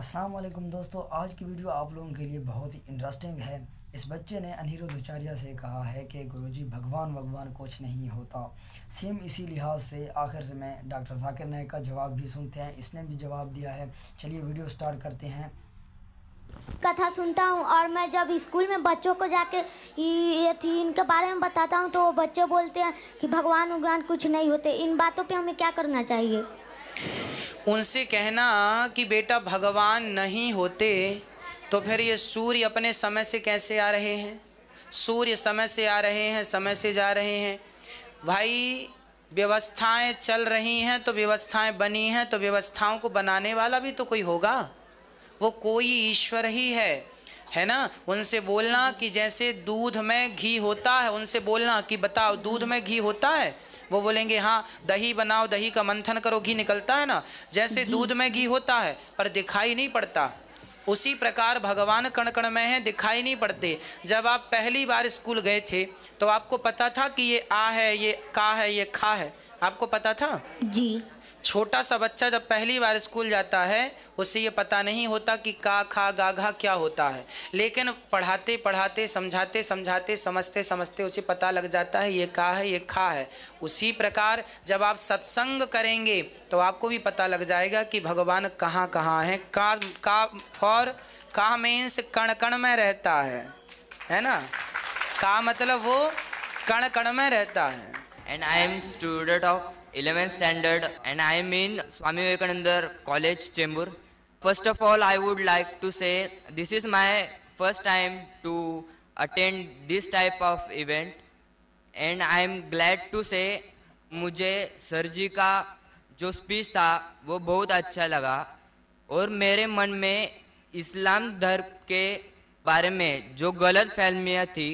अस्सलाम वालेकुम दोस्तों, आज की वीडियो आप लोगों के लिए बहुत ही इंटरेस्टिंग है। इस बच्चे ने अनिरुद्ध आचार्य से कहा है कि गुरुजी भगवान कुछ नहीं होता। सेम इसी लिहाज से आखिर से मैं डॉक्टर जाकिर नायक का जवाब भी सुनते हैं। इसने भी जवाब दिया है। चलिए वीडियो स्टार्ट करते हैं। कथा सुनता हूँ और मैं जब स्कूल में बच्चों को जाके ये थी इनके बारे में बताता हूँ तो बच्चे बोलते हैं कि भगवान कुछ नहीं होते। इन बातों पे हमें क्या करना चाहिए? उनसे कहना कि बेटा भगवान नहीं होते तो फिर ये सूर्य अपने समय से कैसे आ रहे हैं? सूर्य समय से आ रहे हैं, समय से जा रहे हैं। भाई व्यवस्थाएं चल रही हैं तो व्यवस्थाएं बनी हैं तो व्यवस्थाओं को बनाने वाला भी तो कोई होगा, वो कोई ईश्वर ही है ना। उनसे बोलना कि जैसे दूध में घी होता है, उनसे बोलना कि बताओ दूध में घी होता है, वो बोलेंगे हाँ। दही बनाओ, दही का मंथन करो, घी निकलता है ना। जैसे दूध में घी होता है पर दिखाई नहीं पड़ता, उसी प्रकार भगवान कण कण में है, दिखाई नहीं पड़ते। जब आप पहली बार स्कूल गए थे तो आपको पता था कि ये आ है, ये का है, ये खा है, आपको पता था? जी। छोटा सा बच्चा जब पहली बार स्कूल जाता है उसे ये पता नहीं होता कि का खा गा घा क्या होता है, लेकिन पढ़ाते पढ़ाते समझाते समझाते समझते समझते उसे पता लग जाता है ये का है, ये खा है। उसी प्रकार जब आप सत्संग करेंगे तो आपको भी पता लग जाएगा कि भगवान कहाँ कहाँ है। का फॉर का मीन्स कण कण में रहता है ना। का मतलब वो कण कण में रहता है। And I am student of 11th standard and I am in Swami Vivekananda College, Chembur. First of all, I would like to say this is my first time to attend this type of event and I am glad to say मुझे sir जी का जो speech था वो बहुत अच्छा लगा और मेरे मन में इस्लाम धर्म के बारे में जो गलत फहमियाँ थी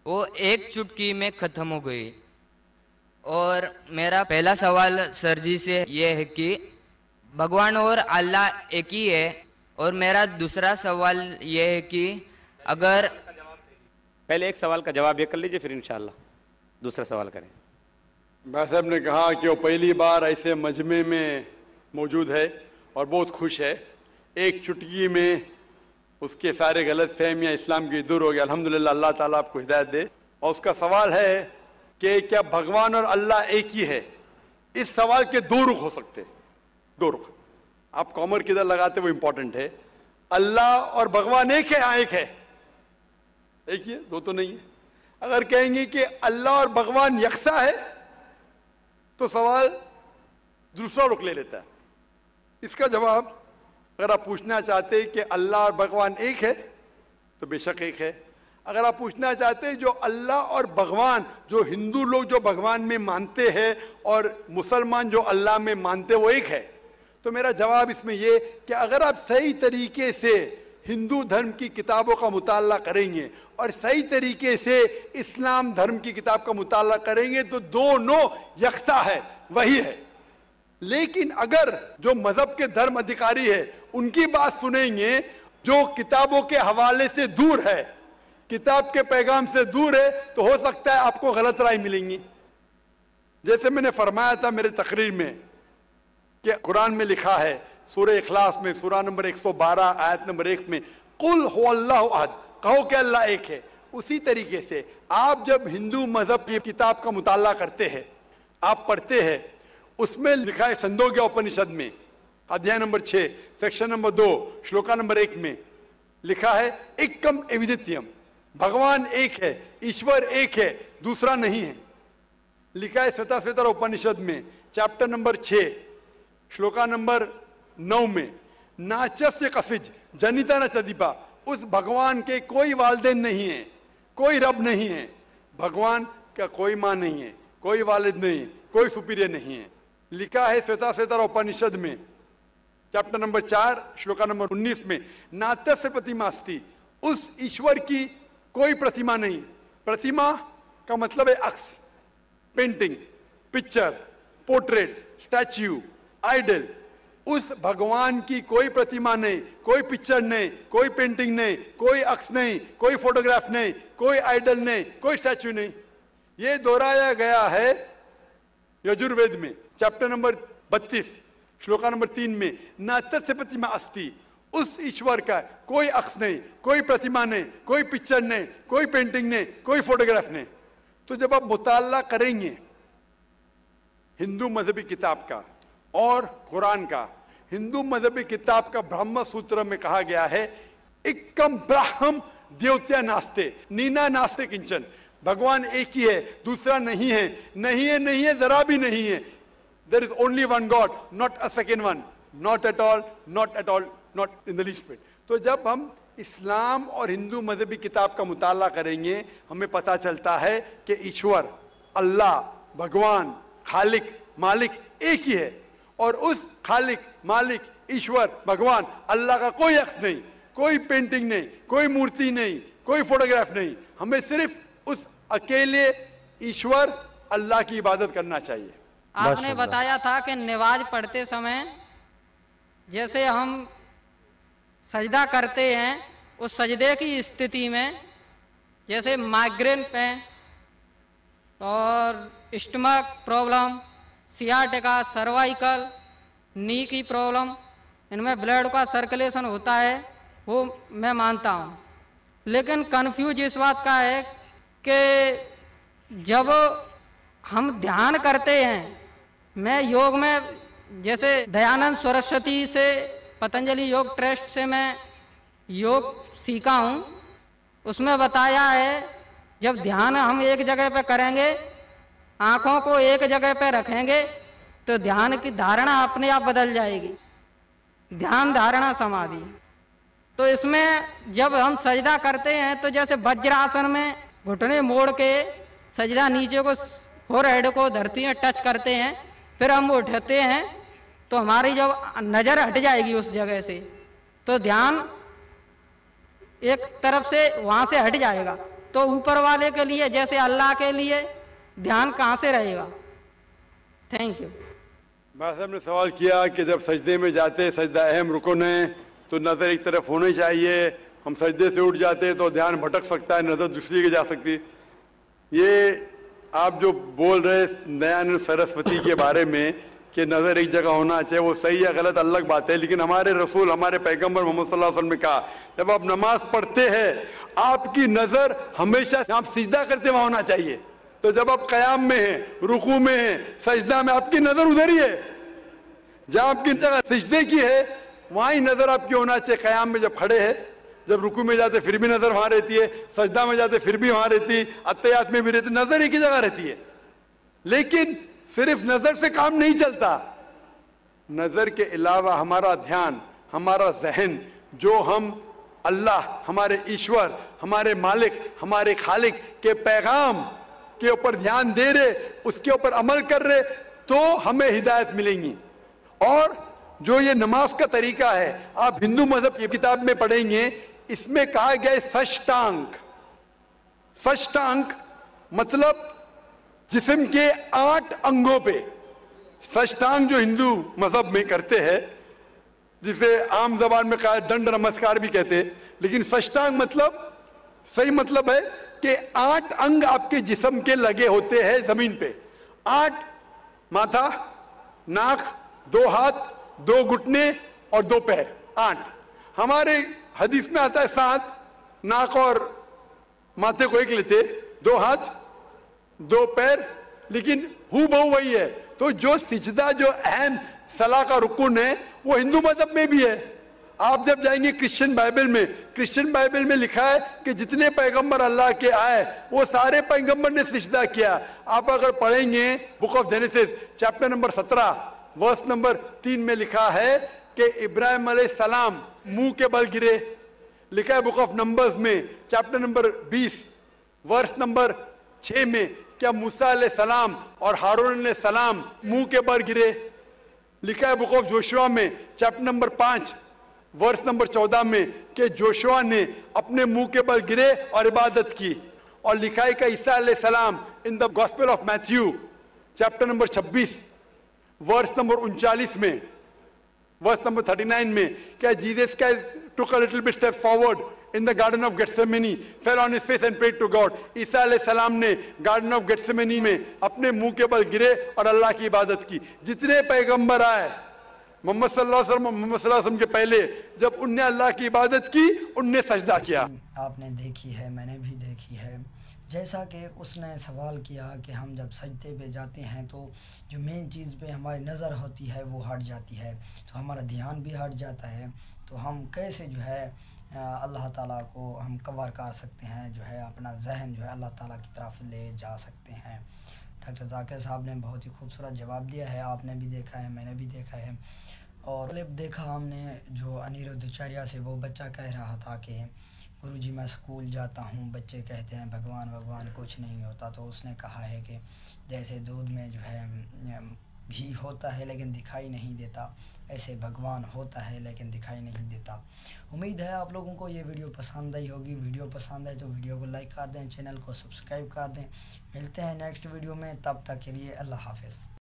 वो एक चुटकी में ख़त्म हो गई। और मेरा पहला सवाल सर जी से ये है कि भगवान और अल्लाह एक ही है, और मेरा दूसरा सवाल ये है कि अगर पहले एक सवाल का जवाब ये कर लीजिए फिर इंशाल्लाह दूसरा सवाल करें। भाई साहब ने कहा कि वो पहली बार ऐसे मजमे में मौजूद है और बहुत खुश है। एक चुटकी में उसके सारे गलत फहमियाँ इस्लाम की दूर हो गई। अल्हम्दुलिल्लाह, अल्लाह ताला आपको हिदायत दे। और उसका सवाल है कि क्या भगवान और अल्लाह एक ही है? इस सवाल के दो रुख हो सकते, दो रुख। आप कॉमर किधर लगाते वो इंपॉर्टेंट है। अल्लाह और भगवान एक है? हाँ एक है, एक ही है, दो तो नहीं है। अगर कहेंगे कि अल्लाह और भगवान यकसा है तो सवाल दूसरा रुख ले लेता है। इसका जवाब अगर आप पूछना चाहते कि अल्लाह और भगवान एक है तो बेशक एक है। अगर आप पूछना चाहते हैं जो अल्लाह और भगवान, जो हिंदू लोग जो भगवान में मानते हैं और मुसलमान जो अल्लाह में मानते हैं वो एक है, तो मेरा जवाब इसमें ये कि अगर आप सही तरीके से हिंदू धर्म की किताबों का मुताला करेंगे और सही तरीके से इस्लाम धर्म की किताब का मुताला करेंगे तो दोनों यकसा है, वही है। लेकिन अगर जो मजहब के धर्म अधिकारी है उनकी बात सुनेंगे, जो किताबों के हवाले से दूर है, किताब के पैगाम से दूर है, तो हो सकता है आपको गलत राय मिलेंगी। जैसे मैंने फरमाया था मेरे तकरीर में कि कुरान में लिखा है सूरह इखलास में सूरह नंबर 112 आयत नंबर 1 में कुल हुवल्लाहु अहद, कहो कि अल्लाह एक है। उसी तरीके से आप जब हिंदू मजहब की किताब का मुताला करते हैं, आप पढ़ते हैं, उसमें लिखा है छंदोग्य उपनिषद में अध्याय number 6 section number 2 shloka number 1 में लिखा है एकम एविदित्यम, भगवान एक है, ईश्वर एक है, दूसरा नहीं है। लिखा है श्वेता उपनिषद में चैप्टर नंबर 6 श्लोका नंबर 9 में नाचस्य कसिज जनिता न चदीपा, उस भगवान के कोई वालिदैन नहीं है, कोई रब नहीं है। भगवान का कोई माँ नहीं है, कोई वालिद नहीं है, कोई सुपीरियर नहीं है। लिखा है श्वेता उपनिषद में चैप्टर नंबर 4 श्लोका नंबर 19 में नात्यस्य प्रतिमा अस्ति, उस ईश्वर की कोई प्रतिमा नहीं। प्रतिमा का मतलब है अक्स, painting, picture, portrait, statue, idol. उस भगवान की कोई प्रतिमा नहीं, कोई पिक्चर नहीं, कोई पेंटिंग नहीं, कोई अक्स नहीं, कोई फोटोग्राफ नहीं, कोई आइडल नहीं, कोई स्टैच्यू नहीं। ये दोहराया गया है यजुर्वेद में चैप्टर नंबर 32 श्लोका नंबर 3 में नात्यस्य प्रतिमा अस्ति, उस ईश्वर का कोई अक्स नहीं, कोई प्रतिमा नहीं, कोई पिक्चर नहीं, कोई पेंटिंग नहीं, कोई फोटोग्राफ नहीं। तो जब आप मुताला करेंगे हिंदू मजहबी किताब का और कुरान का, हिंदू मजहबी किताब का ब्रह्म सूत्र में कहा गया है एकम ब्राह्म देवत्या नास्ते नीना नास्ते किंचन, भगवान एक ही है, दूसरा नहीं है, नहीं है, नहीं है, जरा भी नहीं है। There is only one God, not a second one, not at all, not at all, not in the least bit. तो जब हम इस्लाम और हिंदू मजहबी किताब का मुताला करेंगे हमें पता चलता है कि ईश्वर, अल्लाह, भगवान, खालिक, मालिक एक ही है। और उस खालिक, मालिक, ईश्वर, भगवान, अल्लाह का कोई अक्स नहीं, कोई पेंटिंग नहीं, कोई मूर्ति नहीं, कोई फोटोग्राफ नहीं। हमें सिर्फ उस अकेले ईश्वर अल्लाह की इबादत करना चाहिए। आपने बताया था कि नमाज पढ़ते समय जैसे हम सजदा करते हैं, उस सजदे की स्थिति में जैसे माइग्रेन पेन और स्टमक प्रॉब्लम, सियाटिका, सर्वाइकल, नी की प्रॉब्लम, इनमें ब्लड का सर्कुलेशन होता है, वो मैं मानता हूँ। लेकिन कन्फ्यूज इस बात का है कि जब हम ध्यान करते हैं, मैं योग में जैसे दयानंद सरस्वती से, पतंजलि योग ट्रस्ट से मैं योग सीखा हूँ, उसमें बताया है जब ध्यान हम एक जगह पे करेंगे, आँखों को एक जगह पे रखेंगे तो ध्यान की धारणा अपने आप बदल जाएगी, ध्यान धारणा समाधि। तो इसमें जब हम सजदा करते हैं तो जैसे वज्रासन में घुटने मोड़ के सजदा नीचे को, फोरहेड को धरती में टच करते हैं, फिर हम उठते हैं तो हमारी जब नज़र हट जाएगी उस जगह से तो ध्यान एक तरफ से वहाँ से हट जाएगा। तो ऊपर वाले के लिए, जैसे अल्लाह के लिए ध्यान कहाँ से रहेगा? Thank you. भाई साहब ने सवाल किया कि जब सजदे में जाते, सजदा अहम रुकन है, तो नज़र एक तरफ होनी चाहिए, हम सजदे से उठ जाते तो ध्यान भटक सकता है, नज़र दूसरी की जा सकती। ये आप जो बोल रहे दयानंद सरस्वती के बारे में कि नज़र एक जगह होना चाहिए, वो सही है गलत अलग बात है, लेकिन हमारे रसूल, हमारे पैगंबर मोहम्मद सल्लल्लाहु अलैहि वसल्लम ने कहा जब आप नमाज पढ़ते हैं आपकी नज़र हमेशा आप सिजदा करते वहां होना चाहिए। तो जब आप कयाम में हैं, रुकू में हैं, सजदा में, आपकी नज़र उधर ही है, जहां आपकी जगह सिजदे की है वहां ही नज़र आपकी होना चाहिए। कयाम में जब खड़े हैं, जब रुकू में जाते फिर भी नज़र वहां रहती है, सजदा में जाते फिर भी वहां रहती है, अत्तहियात में भी रहती, नज़र एक ही जगह रहती है। लेकिन सिर्फ नजर से काम नहीं चलता, नजर के अलावा हमारा ध्यान, हमारा जहन, जो हम अल्लाह, हमारे ईश्वर, हमारे मालिक, हमारे खालिक के पैगाम के ऊपर ध्यान दे रहे, उसके ऊपर अमल कर रहे, तो हमें हिदायत मिलेंगी। और जो ये नमाज का तरीका है, आप हिंदू मजहब की किताब में पढ़ेंगे, इसमें कहा गया है षष्टांग। षष्टांग मतलब जिस्म के 8 अंगों पे षष्टांग जो हिंदू मजहब में करते हैं, जिसे आम जबान में कहा दंड नमस्कार भी कहते हैं, लेकिन षष्टांग मतलब सही मतलब है कि 8 अंग आपके जिस्म के लगे होते हैं जमीन पे। 8 माथा, नाक, 2 हाथ, 2 घुटने और 2 पैर, 8। हमारे हदीस में आता है 7, नाक और माथे को एक लेते, 2 हाथ, 2 पैर, लेकिन हु बहु वही है। तो जो सिजदा, जो अहम सलाह का रुकुन है, वो हिंदू मजहब में भी है। आप जब जाएंगे क्रिश्चियन बाइबल में, क्रिश्चियन बाइबल में लिखा है कि जितने पैगंबर अल्लाह के आए वो सारे पैगंबर ने सिजदा किया। आप अगर पढ़ेंगे book of Genesis chapter number 17 verse number 3 में लिखा है कि इब्राहिम अलैहिस्सलाम मुंह के बल गिरे। लिखा है बुक ऑफ नंबर्स में चैप्टर नंबर 20 वर्स नंबर 6 में क्या मूसा अलैहिस्सलाम और हारून अलैहिस्सलाम मुंह के बल गिरे। लिखा है बुक ऑफ जोशुआ में चैप्टर नंबर 5 वर्स नंबर 14 में कि जोशुआ ने अपने मुंह के बल गिरे और इबादत की। और लिखा है कि ईसा अलैहिस्सलाम in the gospel of Matthew chapter number 26 verse number 39 में, वर्स नंबर 39 में क्या जीसस का took a little bit step forward in the garden of Gethsemane, fell on his face and prayed to God। ईसा अलैहिस्सलाम ने garden of गेथसेमनी में अपने मुंह के बल गिरे और अल्लाह की इबादत की। जितने पैगंबर आए मोहम्मद सल्लल्लाहु अलैहि वसल्लम, मोहम्मद सल्लल्लाहु अलैहि वसल्लम के पहले जब उनने अल्लाह की इबादत की, उनने सजदा किया। आपने देखी है, मैंने भी देखी है। जैसा कि उसने सवाल किया कि हम जब सजदे पे जाते हैं तो जो मेन चीज़ पे हमारी नज़र होती है वो हट जाती है, तो हमारा ध्यान भी हट जाता है। तो हम कैसे जो है अल्लाह ताला को हम कवर कर सकते हैं, जो है अपना जहन जो है अल्लाह ताला की तरफ ले जा सकते हैं। डॉक्टर जाकिर साहब ने बहुत ही खूबसूरत जवाब दिया है, आपने भी देखा है, मैंने भी देखा है। और क्लिप देखा हमने जो अनिरुद्ध आचार्य से वो बच्चा कह रहा था कि गुरुजी मैं स्कूल जाता हूँ, बच्चे कहते हैं भगवान भगवान कुछ नहीं होता। तो उसने कहा है कि जैसे दूध में जो है घी होता है लेकिन दिखाई नहीं देता, ऐसे भगवान होता है लेकिन दिखाई नहीं देता। उम्मीद है आप लोगों को ये वीडियो पसंद आई होगी। वीडियो पसंद आए तो वीडियो को लाइक कर दें, चैनल को सब्सक्राइब कर दें। मिलते हैं नेक्स्ट वीडियो में, तब तक के लिए अल्लाह हाफ़िज़।